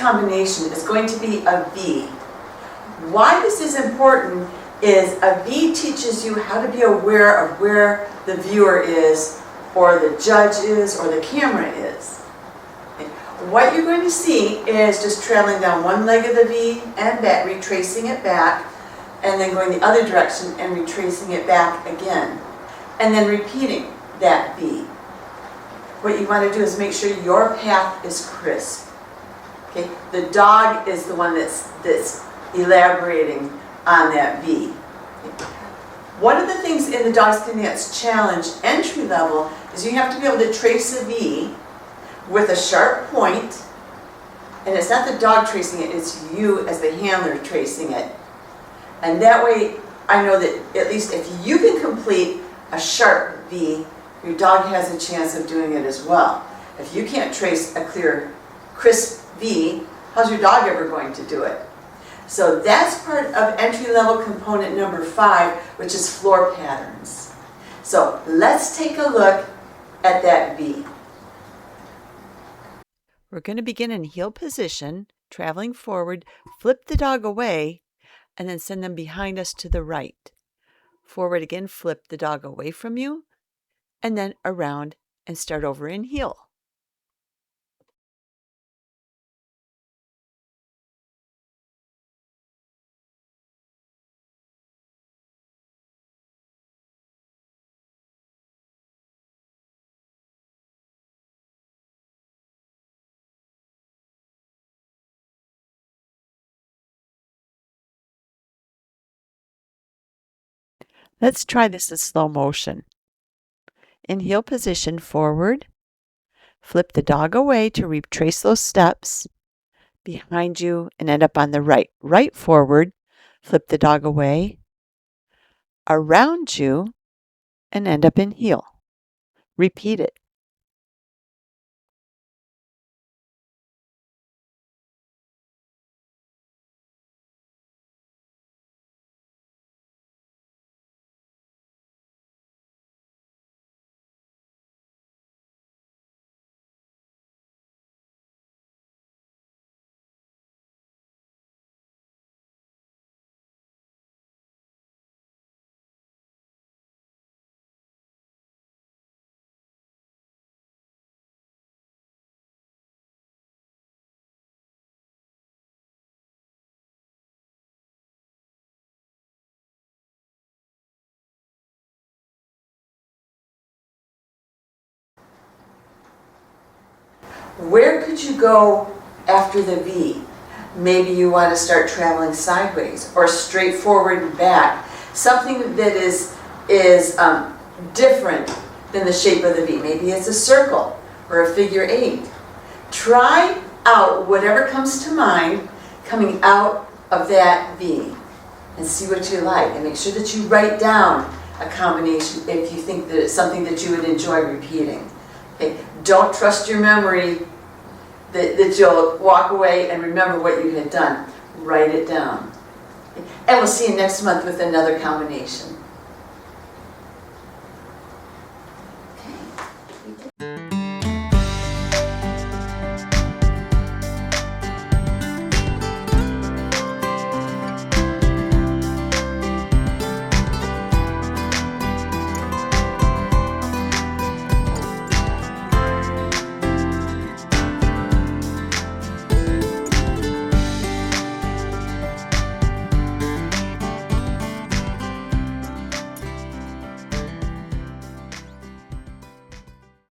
combination is going to be a V. Why this is important is a V teaches you how to be aware of where the viewer is, or the judge is, or the camera is. Okay. What you're going to see is just traveling down one leg of the V and back, retracing it back, and then going the other direction and retracing it back again, and then repeating that V. What you want to do is make sure your path is crisp. Okay? The dog is the one that's elaborating on that V. Okay? One of the things in the Dog Skin Dance Challenge entry level is you have to be able to trace a V with a sharp point, and it's not the dog tracing it, it's you as the handler tracing it. And that way I know that at least if you can complete a sharp V, your dog has a chance of doing it as well. If you can't trace a clear, crisp V, how's your dog ever going to do it? So that's part of entry-level component number 5, which is floor patterns. So let's take a look at that V. We're going to begin in heel position, traveling forward, flip the dog away, and then send them behind us to the right. Forward again, flip the dog away from you, and then around and start over in heel. Let's try this in slow motion. In heel position, forward, flip the dog away to retrace those steps behind you and end up on the right. Right forward, flip the dog away, around you, and end up in heel. Repeat it. Where could you go after the V? Maybe you want to start traveling sideways or straight forward and back. Something that is different than the shape of the V. Maybe it's a circle or a figure 8. Try out whatever comes to mind coming out of that V and see what you like. And make sure that you write down a combination if you think that it's something that you would enjoy repeating. Okay. Don't trust your memory that you'll walk away and remember what you had done. Write it down. Okay. And we'll see you next month with another combination.